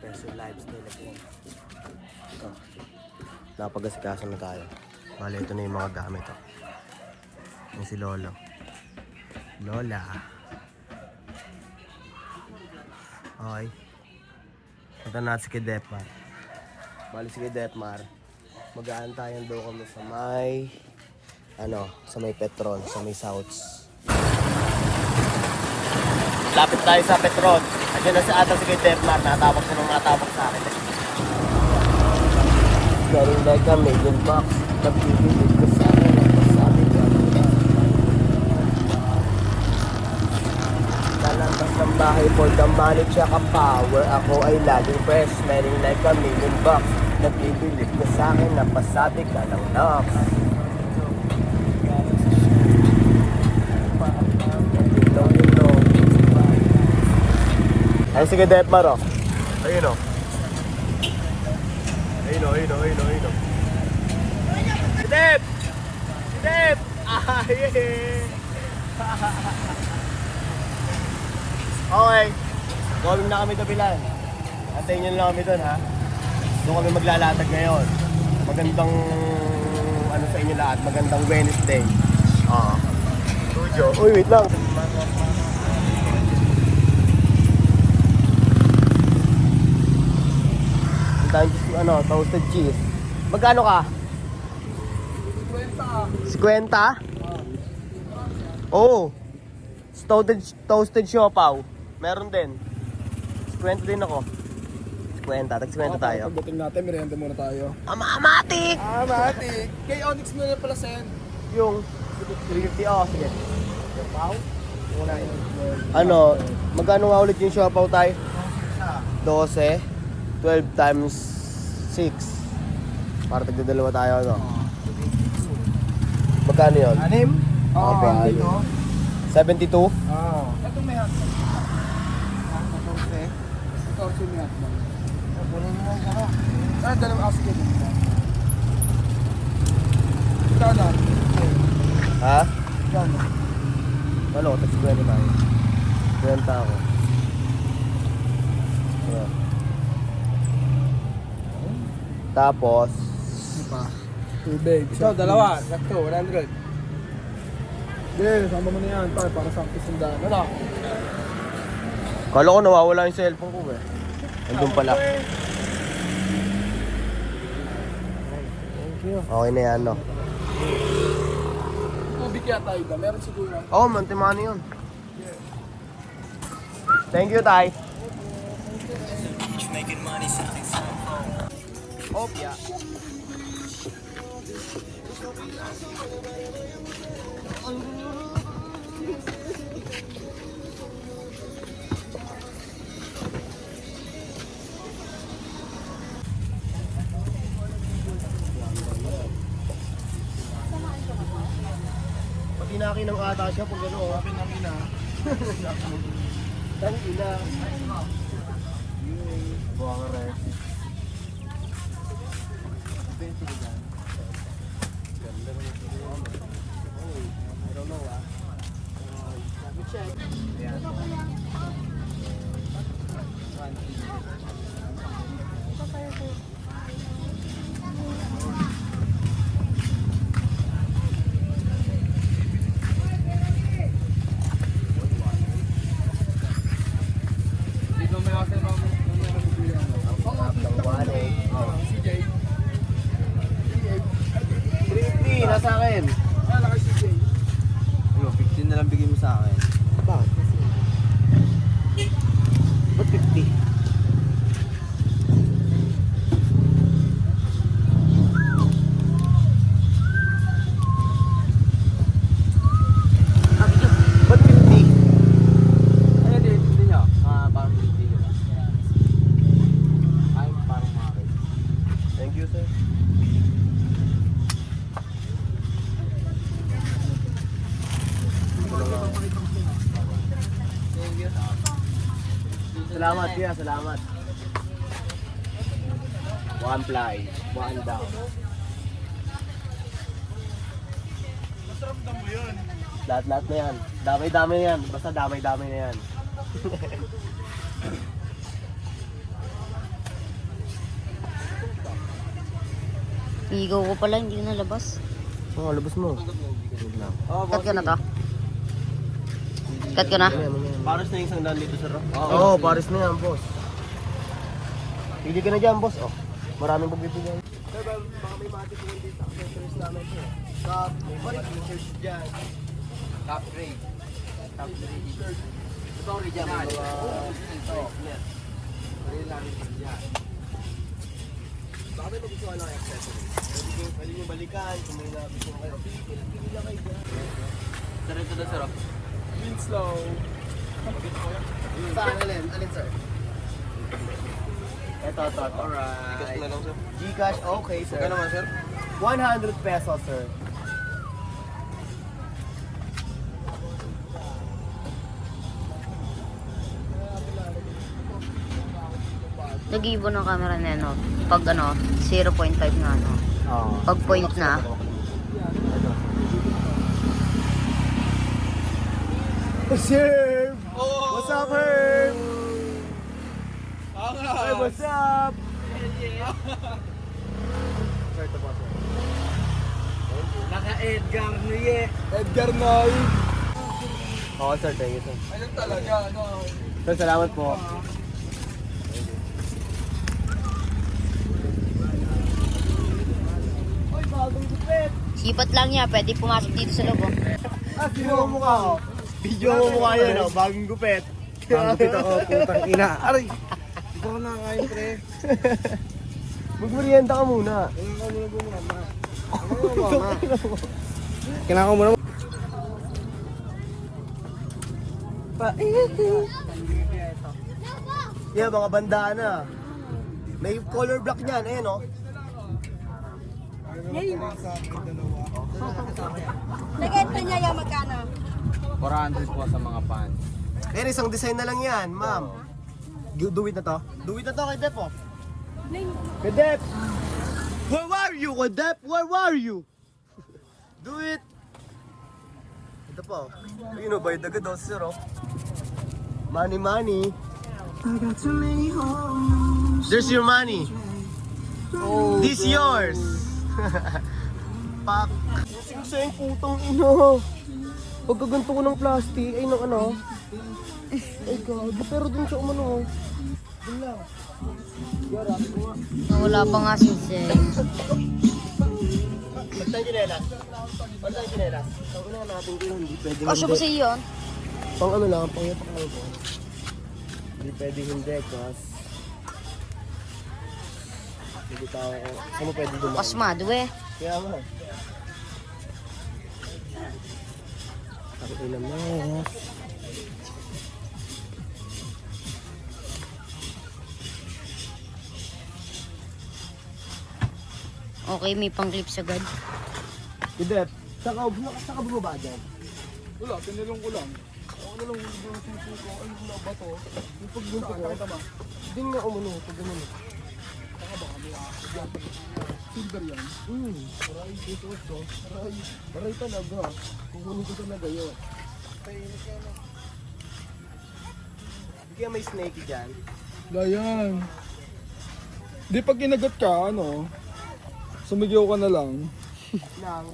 Special lifestyle na po. Ito. Napag-asikaso na tayo. Bale, ito na yung mga gamit. Oh. Yung si Lolo. Lola. Okay. Punta natin si Kidetmar. Bale si Kidetmar. Mag-aantayan daw kami sa may... sa may Petron, sa may Souths. Lapit tayo sa Petron. Andiyan na si ata si Kidetmar. Natapos na nung natapos sa akin. Galing dahil kami, yung box. Nagpipilit ko sa akin. Nagpasabi ko. Lalabas ng bahay for the money tsaka power. Ako ay laging fresh. Smelling like a million bucks. Nagpipilit ko sa akin. Napasabi ka ng knocks. Ay, sige, Detmar, oh. Ayun, oh. Ayun, oh, ayun, oh, ayun, oh, ayun, oh. Dep! Dep! Ah, yeah! Okay. Going na kami tabilan. Antayin nyo lang kami doon, ha? Doon kami maglalatag ngayon. Magandang, sa inyo lahat, magandang Wednesday. Studio. Uy, wait lang. Toasted cheese. Magkano ka? 50. 50? Oo. Toasted siopaw. Meron din. 50 din ako. 50. Tag-50 tayo. Pagdating natin, merienda muna tayo. Amatik! Amatik! Kay Onyx mo na pala send. Yung 350. Oh, sige. Siopaw? Una yun. Magkano nga ulit yung siopaw tayo? 12. 12 times 6. Para tagdadalawa tayo, ano? Magkano yun? 6? Oo, ba? 72? Oo. Itong may hotdog. 14? 14 may hotdog. Punin mo yung ano? Dalawang asking. Ikaw na. Ha? Ikaw na. Ano? Tag-20 tayo. 20 ako. Ayan. Tapos tubig. Ikaw, dalawa. Sakto, 100. Sige, sama mo na yan. Para sa kisandaan. Ano? kala ko nawawala yung cellphone ko eh. Andun pala. Thank you. Okay na yan, no? Tubig yata ito. Meron siguro. Oo, mantimani yun. Thank you, Tay. Making money selling cell phone. Opya. Pati nakinang ata siya pag gano'n. Open na mina. Tangina. Buwang rin. I don't know, ah. Let me check. Ayan. Dito may ako sa CJ. 350, nasa akin. Wala kay CJ. Ayun, 15 na lang bigay mo sa akin. Bakit? Ba't 50? Ba't 50? Ay, hindi niya. Parang hindi niya. Ay, parang makakit. Thank you, sir. Salamat, kuya. Salamat. One fly, one down. Masarap na mo yun. Lahat-lahat na yan. Damay-damay na yan. Basta damay-damay na yan. Igaw ko pala, hindi na labas. Oo, labas mo. Cut ko na to. Cut ko na. Pares na yung isang daan dito, sir. Oo, pares na yan, boss. Pili ka na dyan, boss. Oh, maraming pagbibigyan. Sir, baka may matipunan dito sa accessories namin. Top, may t-shirts dyan. Top grade. Top grade t-shirt. Ito original. Ito. Pwede namin dyan. Baka may magustuhan lang ang accessories. Pwede nyo balikan kung may nagustuhan kayo. Pili lang kayo dyan. Sir, ito na sir. Winslow. Saan? Alin, sir? Ito. Alright. Gcash na lang, sir. Gcash, okay, sir. Magkano naman sir? 100 pesos, sir. Nag-ibo ng camera na ano. Pag ano, 0.5 na ano. Oo. Pag point na. Herb! Oh! What's up, Herb? Angas! Hey, what's up? Sir, ito po, sir. Naka-Edgar Nuye. Edgar Noy. Oo, sir. Thank you, sir. Ayun talaga, ano? Sir, salamat po. Oy, bagong gupit. Sipat lang niya, pwede pumasok dito sa loob. Oh. Sino ang mukha ko? Video mo mukha yan, oh. Bagong gupit. Ang gupit ako, putang ina. Aray! Hindi ko na kain, pre. Magmerienda ka muna. Kailangan ko muna. Yeah, mga bandana. May color block niyan, ayan, oh. Nag-enta niya yung magkano? 400 po sa mga pants. Pero isang design na lang yan, ma'am. Do it na to? Do it na to kay Dep, oh. Kay Dep! Where are you, kay Dep? Where are you? Do it! Ito po. Ayun, oh, bayad agad, oh, sir, oh. Money. There's your money. Oh, This yours. Pak. Gusto yung putong ino. Pagkaganto ko ng plastic, ay ng ano. Ay gago, pero dun siya umano. Dun lang. Wala pa nga sinseng. Ba't tayo chinelas? Ba't tayo chinelas? Tawag na natin ko hindi pwedeng Kasya ba sa iyo? Pang ano lang, pang yapak lang po. Hindi pwedeng hindi, kasi hindi tao ko. Saan mo pwede dumaan? Pasmado eh. Kaya nga. Ako inamas. Okay, may pang clips agad. Idep, saka bumaba dyan. wala, pinilong ko lang. Ako na lang, susi ko. Ay, na ba to? Yung paggunto ko, hindi nga umano, pag ganun. Silver yan. Aray, dito ito. Aray talaga. Kukunin ko talaga yun. Hindi kaya may snake dyan. Dayan. Di pag kinagat ka, ano, sumigaw ka na lang. Nang.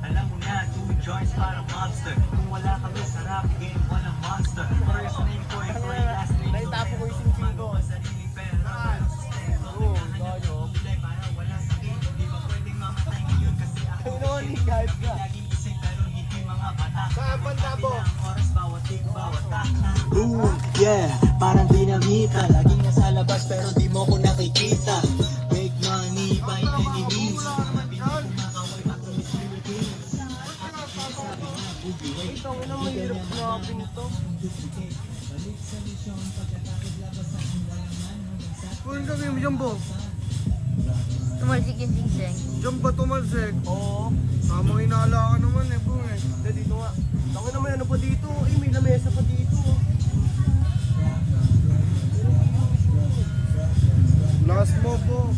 Alam mo na, 2 joints para monster. Kung wala kami sarap, game mo ng monster. First name ko ay Troy, last name ko Naitapo ko yung singking ko. sariling pera. Pero sustento, Gayo. kulay para walang sakit. Di ba pwedeng mamatay ngayon kasi ako Ano ni guys ka? laging isip pero hindi mga bata. Saan Pantabo? Ang oras bawat tik, bawat takla. Ooh, yeah, parang dinamita. Laging nasa labas pero di mo ko nakikita. Make money by any means. Kumakaway ako ni Philippines. Ito, ina mahirap na pinito. Kunin kami yung jumbo. Tumalsik yung sinseng. Jumbo tumalsik. Oo. Tamang inala ka naman eh, bro eh. Hindi, dito nga. Tango naman ano pa dito. Eh, may lamesa pa dito. Last mo po.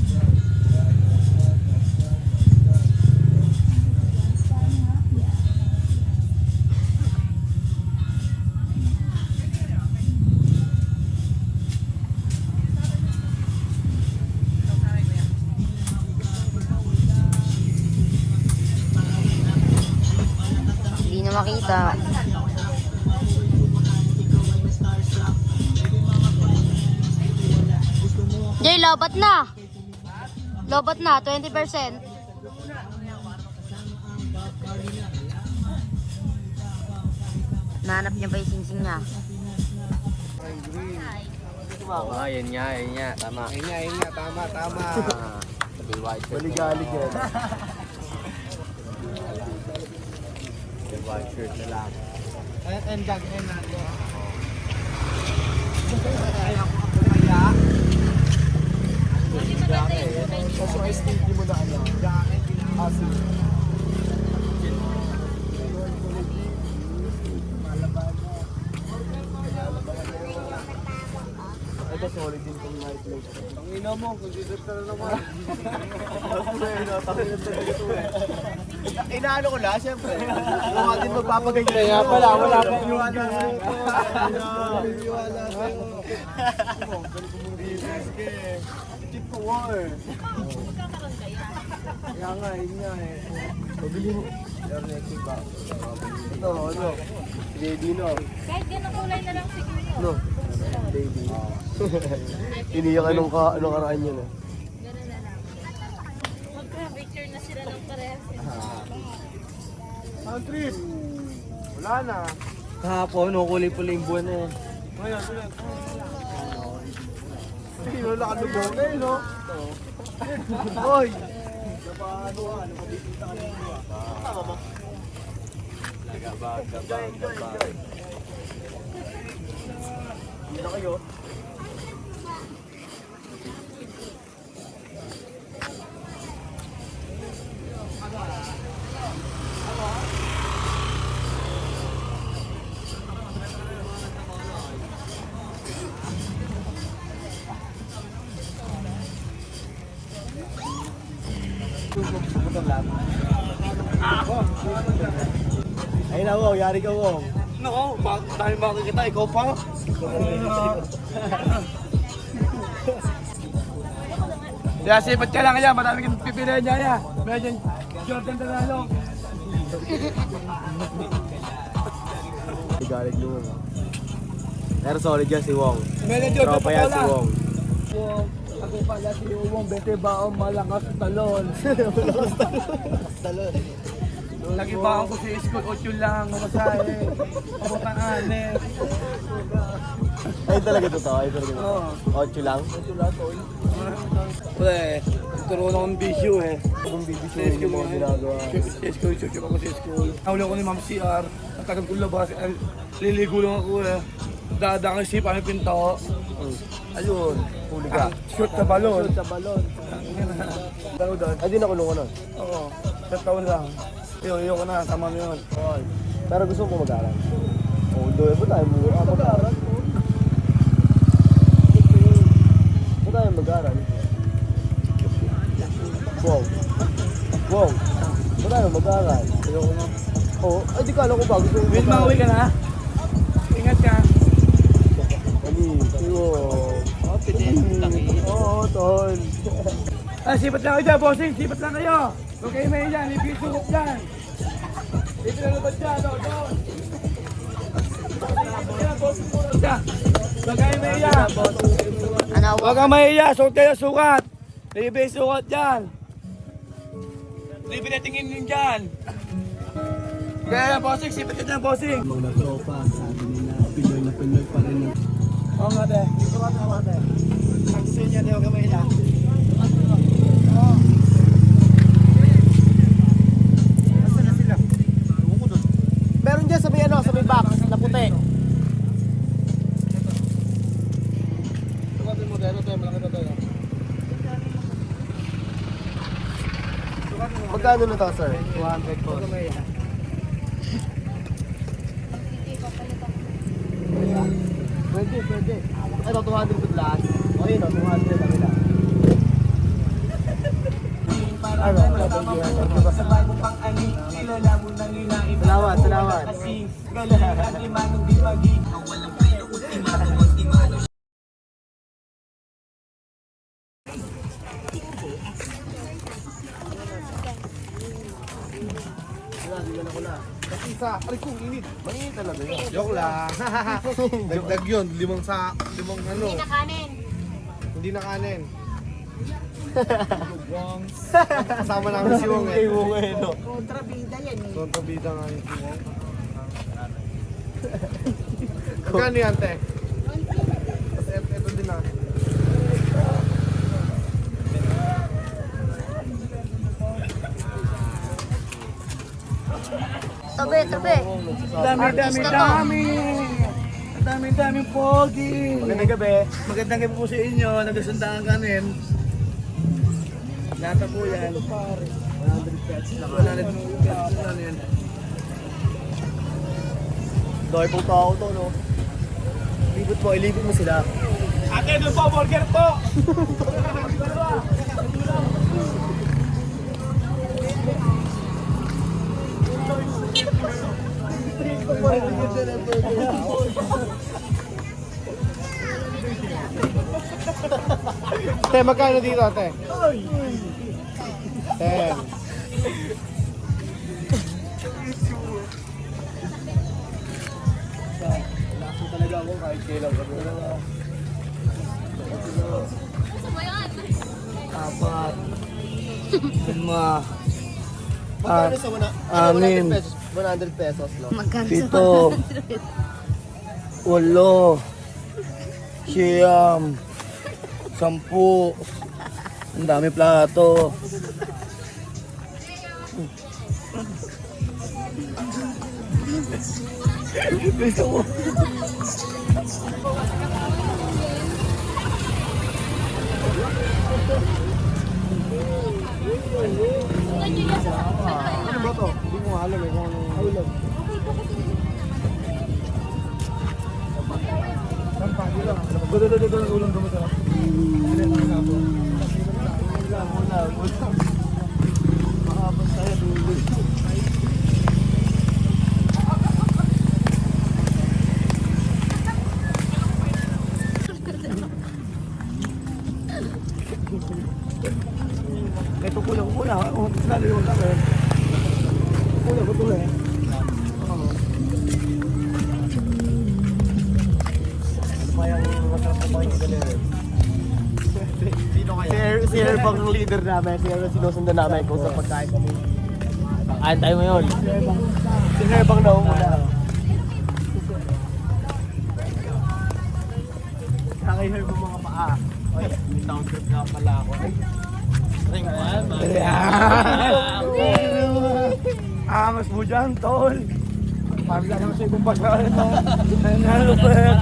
makita. Jay, lobat na. Lobat na, 20%. Nahanap niya ba yung singsing niya? Oh, yun nga. Tama. Ayun nga, tama. Maligalig yan. White shirt na lang. And gagawin natin. Kaso STD mo na ano? Asin. Ito solid din kung night light. Ang ina mo, kung dito ka na naman. Inaano ko lang, siyempre. Kung atin magpapaganyan. Kaya pala, wala pa yung Keep ko war. Kaya nga, yun nga eh. Pabili mo. Ito, ano? Baby, no? Kahit ganang kulay na lang siguro. No? Baby. Iniyak anong karaan yun, eh. Ganun na lang. Magka-picture na sila ng parehas. Ang trip. Wala na. Kahapon, kulay-pula yung buwan eh. Ngayon. Sino nakalugaw na eh, no? Hoy! Hindi na kayo. Ayun na, Wong. Yari ka, Wong. No, dahil bakit kita, ikaw pa? Kaya sipat ka lang yan, marami kang pipilihan niya yan. Medyo Jordan Tanalo. Galit mo. Pero solid yan si Wong. Medyo Jordan Tropa yan si Wong. Ako pala si Uwong, bete baong malakas talon. Talon. Lagi ba ako sa school, 8 lang, mamasahe. Pabutang anes. Ay talaga totoo, ay talaga totoo. Oo. 8 lang? Pre, turuan akong bisyo eh. Kung bibisyoin yung mga ginagawa. Sa school, chuchup ako sa school. Nahuli ako ni Ma'am CR, ang tagal kong labas, liligo lang ako eh. Dadang isip, ano yung pinto. Ayun. Huli ka. Shoot sa balon. Sa balon. Ano doon? Ay, di nakulong ka nun. Oo, 1 taon lang. Iyo ko na, tama na yun. Pero gusto mo mag-aral. Oo, doon ba tayo mag-aral? Ba tayo mag-aral? Wow. Wow. Ba tayo mag-aral? Ayoko na. Oo, ay di ka alam ko ba? Gusto mo Will, mauwi ka na? Ingat ka. Kami, siyo. Oo, tol. Ah, sipat lang kayo dyan, bossing. Sipat lang kayo. Huwag kayo may dyan. Ipisugot dyan. Dito na naman dyan. Doon. Huwag kayo may dyan. Ano, Huwag kang mahiya. Suot kayo sukat. Libre sukat dyan. Libre na tingin din dyan. Kaya bossing. Sipat ka dyan, bossing. Mga tropa, sabi nila, Pinoy na Pinoy pa rin ang Oo nga, te. Sukat na nga, te. Ang gusto niya, te. Huwag kang mahiya. Meron dyan sa may ano, sa may box na puti. Sukatin mo, te. Ano, te? Malaki na, te. Magkano na to, sir? 200 po. Huwag kang mahiya. Pwede. Ito, 200 to last. O yun o, 200 ang ilan. Ano? sabay mo pang ani, kilala mo nang ilaim. Salamat. Kasing galing at limanong di pagi. Ang walang preno, ultimado, ultimado. Wala, hindi na ko na. Isa. Aray kong init. Mainit talaga yun. Joke lang. Dagdag yun. Limang ano. Hindi na kanin. Hindi na kanin. Kasama namin si Wong Kay eh. Wong eh, no? Kontrabida nga yung si Wong. Magkano yan, te? Tapos ito din ah. Tabi, tabi. Dami pogi. Magandang gabi. Magandang gabi po sa inyo. Nagsusundahan kanin. Lata po yan. 100 pesos lang yan. Dahil pong tao to, no? Ilibot mo sila. Ate, doon po, burger po! Te, magkano dito, te? 10. Lakas talaga ako kahit kailan. Gusto mo yan? 4 5 Magkano sa 100 pesos? 100 pesos, no? Magkano Pito. 8 Siyam 10. Ang dami plato. Gusto mo? Ano ba to? Hindi mo alam eh kung anong ulam. Dito ang ulam ko masarap. Makapos tayo, dulo. Ito kulang-kulang. Lalo yung namin. Kulang ko eh. Mayang masarap na bakit galing. Sino kaya? Si Herbang ang leader namin. Si Herbang sinusundan namin kung sa pagkain kami. Kain tayo ngayon. Si Herbang na umuna. Kaya Herbang mga paa. Ay, may sound trip nga pala ako. Ay, ring man. Angas mo dyan, tol. Pagla naman sa ibang pasal ito. Nalupet.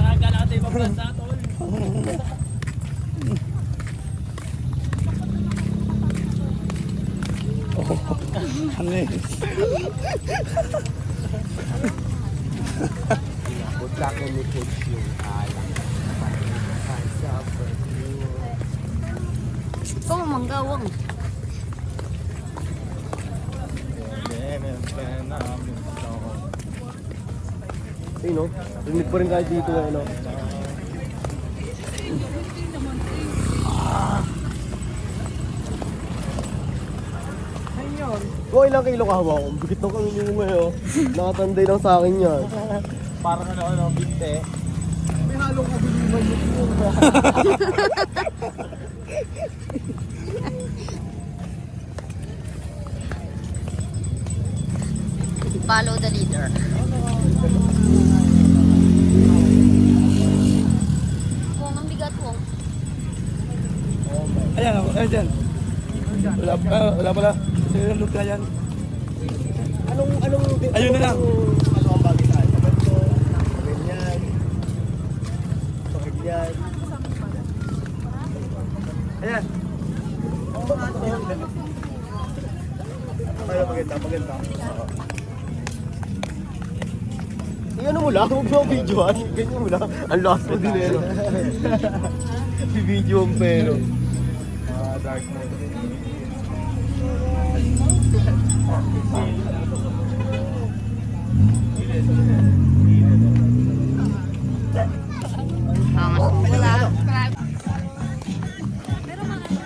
Ano eh? Buta ko ni Coach yung alam. Ikaw, manggawang. Sino? Rinig pa rin kahit dito eh, no? Kung ilang kilo ka hawak ko, bigit ng kami mo ngayon. Nakatanday lang sa akin yan. Parang ano, binte. May halong kabiliman mo. Follow the leader. Kung ang bigat mo. Ayan, ayan dyan. Wala pala. Sige, look na yan. Anong Ayun na lang. Ano ang bagay sa akin? Sa ganito, sa ganyan, sa ganyan. Ayan. Ay, maganda. Ano mo lang, huwag mo videoan. Ganyan mo lang. Ang lost mo din eh. Video ang pero. Dark mode.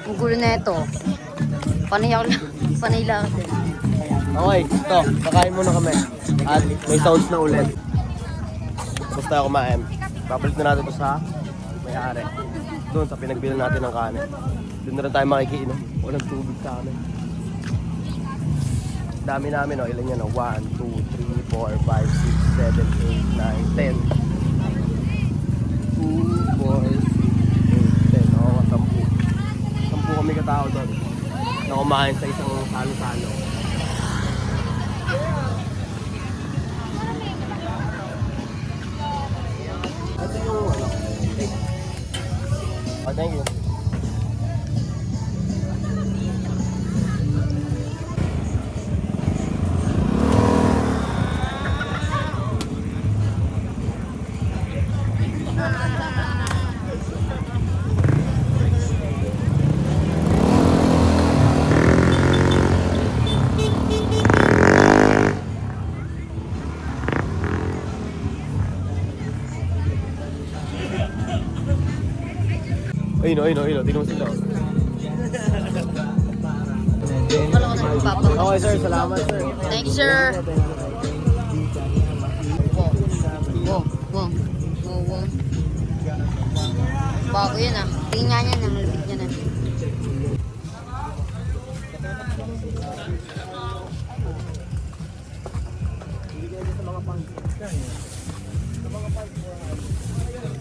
Ang gulo na ito. Panay lang. Okay, ito. Kakain muna kami. At may sounds na ulit. Tapos tayo kumain. Babalik na natin ito sa may-ari. Doon sa pinagbilan natin ng kanin. Doon na rin tayo makikiinom. Walang tubig sa amin. Dami namin, no? Ilan yan, no? 1, 2, 3, 4, 5, 6, 7, 8, 9, 10. 2, 4, 6, 8, 10. Oo, 10. 10 kami katao doon. Na kumain sa isang salo-salo. Ito yung ano? Oh, thank you. Ayun, tingnan mo sila. Wala ko na papa. Okay sir, salamat sir. Thank you, sir. Wow. Wow. Bago yun ah. Tingnan niya na, malapit niya na.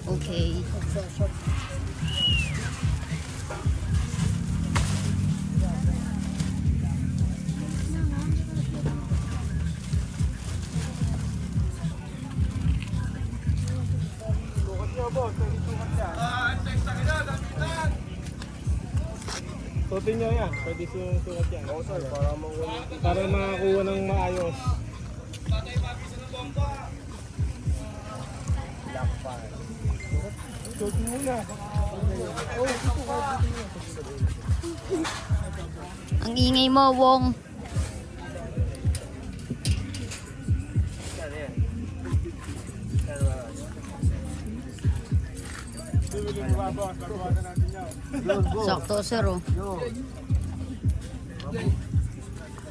Okay. Suotin nyo yan. Pwede sukat yan. Oo sir, Para makakuha ng maayos. Suotin muna. Ang ingay mo, Wong. Sakto, sir, oh.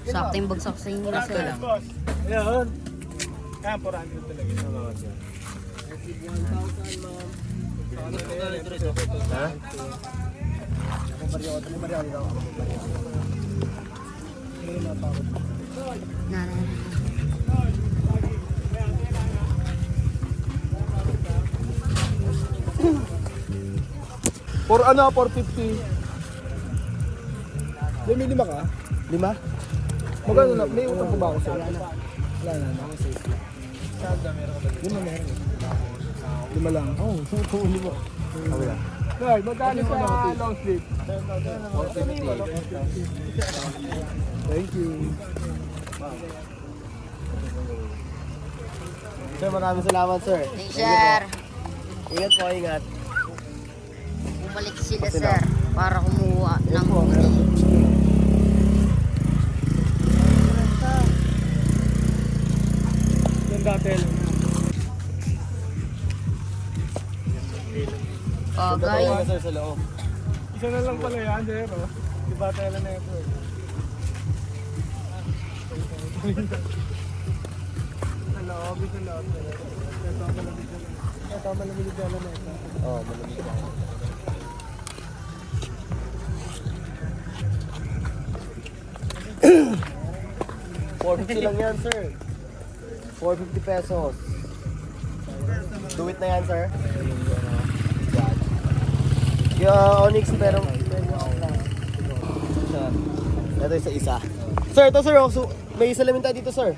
Sakto yung bagsak sa inyo, sir. Ayun. Kaya 400 talaga. Ha? Na. For ano, 450. May lima ka? 5? Magkano na? May utang ko ba ako sa'yo? Wala na. Lima lang. Oo, lima. Wala. Guys, magkano sa long sleeve? 450. Thank you. Sir, maraming salamat sir. Thank you, sir. Ingat po, ingat. Bumalik sila, sir, para kumuha ng huni. Yung datel. Bagay. Ito sir sa loob. Isa na lang pala yan, sir. Oh. Di ba tayo na ito eh. Sa loob, sa loob. Ito malamig na ito. Oo, malamig ka. $450 lang yan, sir. 450 pesos. Do it na yan, sir. Yung Onyx, pero... Ito yung isa. Sir, ito sir. May salamin tayo dito, sir.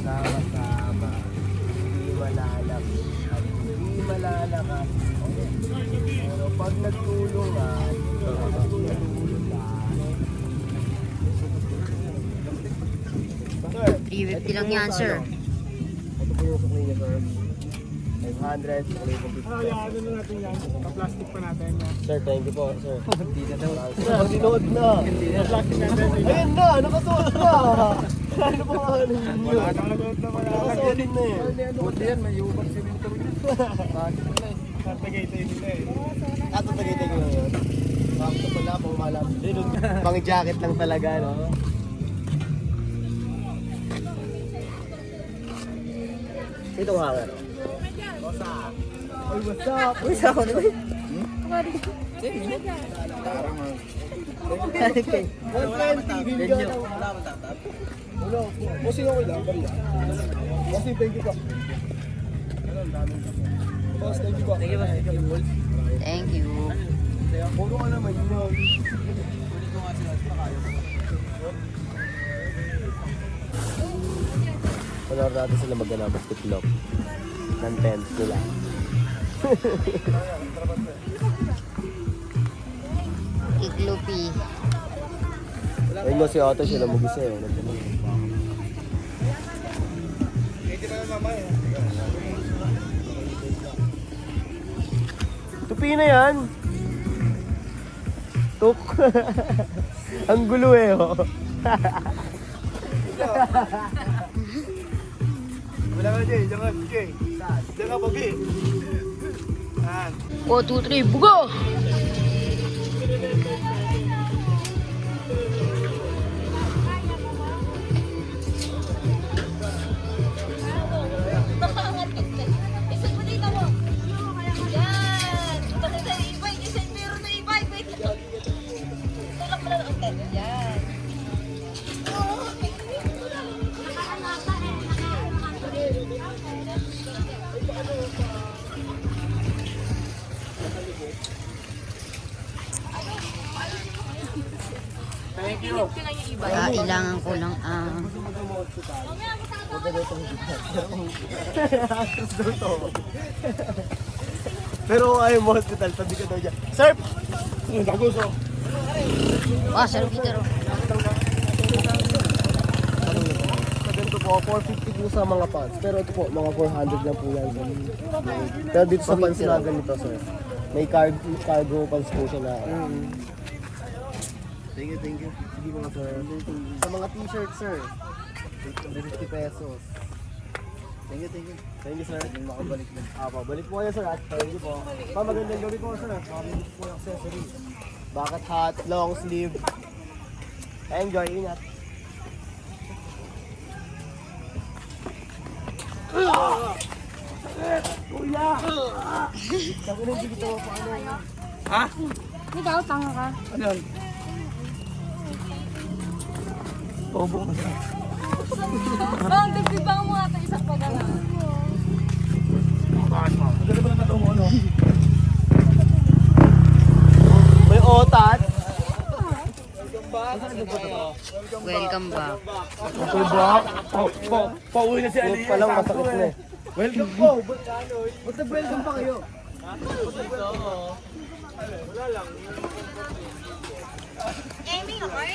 Sama-sama, hindi malalakas. Pero pag nagtulungan, Sir, 350 lang yan, sir. ito po yung sukli niya, sir. 500, sukli po 50 Ano na natin yan? Pa-plastic pa natin yan. Sir, thank you po, sir. Hindi na daw. Sinuot na. Pa-plastic natin. Ayun na, nakasuot na. Ano pa nga ano yun? Wala kang nagawad na wala. Nakasuot na eh. Buti yan, may ubang siminto rin. Bakit na eh. Tagaytay nila eh. Tatagay ko lang yun. Bakit pala, pang malam. Pang jacket lang talaga, no? Itong hanger. Ay, what's up? Uy, sa ako na ba? Wala po. Bossing ako lang, bariya. Bossing, thank you po. Boss, thank you po. Thank you, boss. Thank you. Puro ka naman yun. Panoorin natin sila magana basketball ng tent nila. Iglupi. Ayun mo si Otto siya namugis eh. Tupi na yan. Tuk. Ang gulo eh oh. Wala ka dyan, dyan ka, Jay. Dyan ka, Bobby. 1, 2, 3, bugo! Nakaangat ka. Isip mo dito mo. Yan. Pati sa e-bike. Isip meron na e-bike. Wait lang. Tulak mo lang ang tent. Yan. Kailangan ko lang Pero ayaw mo hospital, sabi ko daw dyan. Sir! Taguso. Sir Peter. Ganito po, 450 po sa mga pants. Pero ito po, mga 400 lang po yan. Pero dito sa pants na ganito, sir. May cargo pants po siya na. Thank you, thank you. Sige mga sir. Sa mga t-shirt, sir. 50 pesos. Thank you, thank you. Thank you, sir. Hindi makabalik na. Pabalik po kayo, sir. At thank you po. Magandang gabi po, sir. Makabalik po yung accessories. Bucket hat, long sleeve. Enjoy, ingat. Kuya! Sabi na hindi kita paano. Ha? Ikaw, tanga ka. Ano yan? Bobo ka na. Ang dagdibang mo ata isang pagana. Maganda ba ng tato mo, ano? May otat. Welcome back. Ito ba? Pauwi na si Yung Ali. palang masakit na eh. Welcome po. Ba't nag-welcome pa kayo? Amy, okay?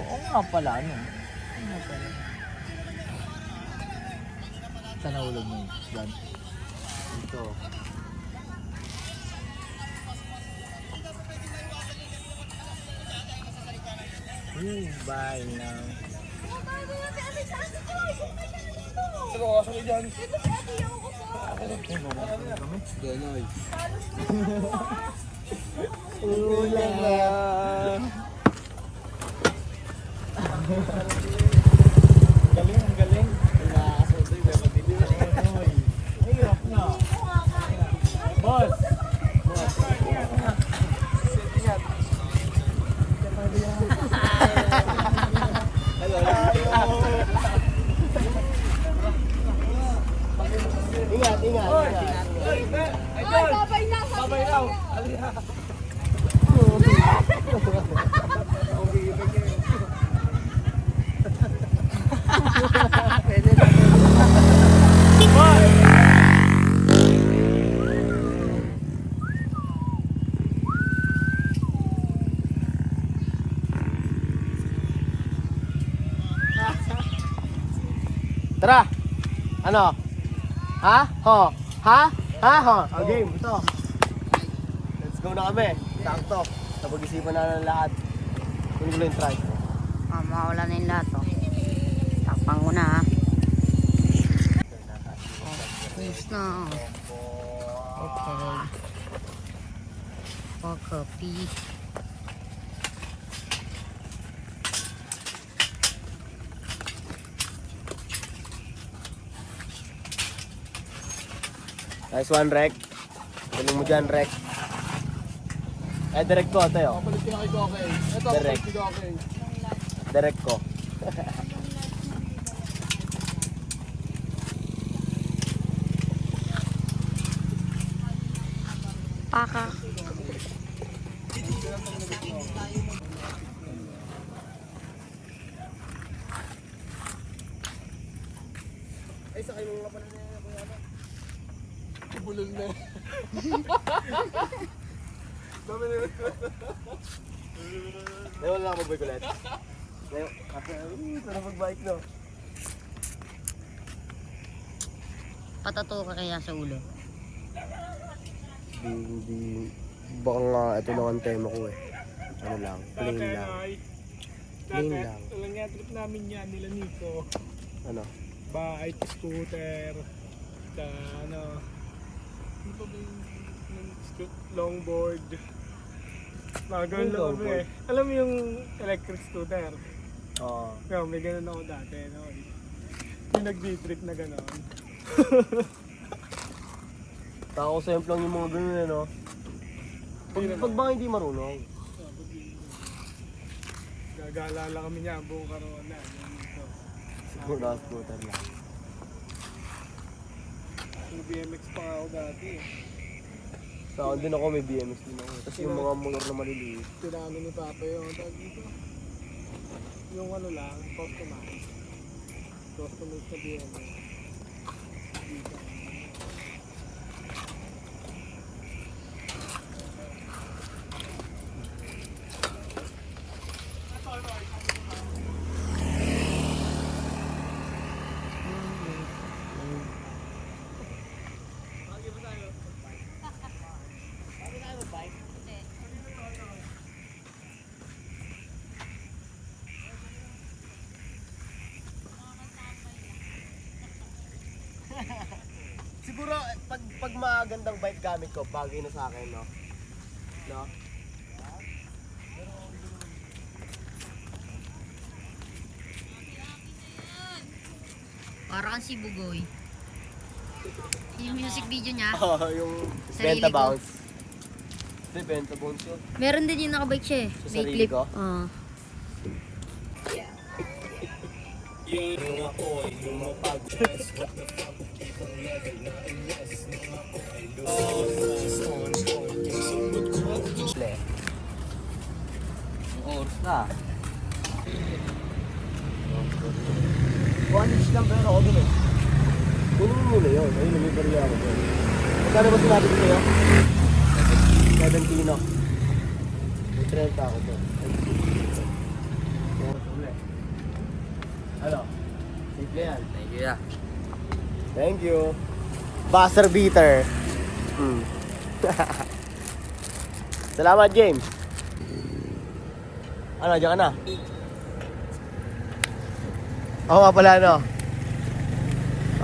Oo nga pala, ano? Saan nahulog mo yun? Yan. Ito. Bye now. Ano ka sa dyan? Ganoy. Ulang na. Galing, ang galing. Hirap na. Boss! Ingat, ingat, ingat. Ay, babay na. Babay raw. Tara! Ano? Ha? Ho? Ha? Ha? Ho? O game, ito. Let's go na kami. Sakto. Napag-isipan na ng lahat. Kunin ko lang yung try. Mawala na yung lahat, oh. na. Okay. Copy. Nice one, Rek. Galing mo dyan, Rek. Direct ko, tayo. Papalit ko na kay Gokey. Ito, Direct. papalit kay Gokey. Direct ko. Paka. Ay, sakay mo nga pala na yan. Ibulol na. Ngayon lang ako mag-bike ulit. Ngayon, sarap mag-bike, no? Patato ka kaya sa ulo. Hindi. Baka nga, ito lang ang tema ko eh. Ano lang, plain lang. Plain lang. Walang nga trip namin yan nila Nico. Ano? Bike, scooter, sa ano pa ba yung longboard. Mga ganun lang kami eh. Alam mo yung electric scooter? Oo. Kaya may ganun ako dati. No? Yung nag-d-trip na ganun. Tako simple lang yung mga ganun eh, no? Pag ba hindi marunong? Gagala lang kami niya buong karoon na. Siguro scooter lang. Yung BMX pa ako dati eh. Sa akin din ako, may BMX din ako. Tapos yung mga motor na maliliit. Tinano ni Papa yung tag dito. Yung ano lang, customized. Customized na BMX. Dito. Siguro, pag magandang bike gamit ko, bagay na sa akin, no? No? Para kang si Bugoy. Yung music video niya. Oo, yung Sarili Benta ko. Bounce. Hindi, Benta Bounce yun. Meron din yung nakabike siya eh. Sa May sarili clip. ko? Oo. Oras na. 1 lang pero ako dun eh. Kunin mo muna yun. Ayun, may bariya ako dun. Magkano ba sinabi ko sa'yo? 17 no? May 30 ako dun. Ano? Simple yan. Thank you, ya. Thank you. Buzzer beater. Salamat, James. Ano, diyan ka na? Ako nga pala, no?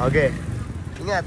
Okay. Ingat.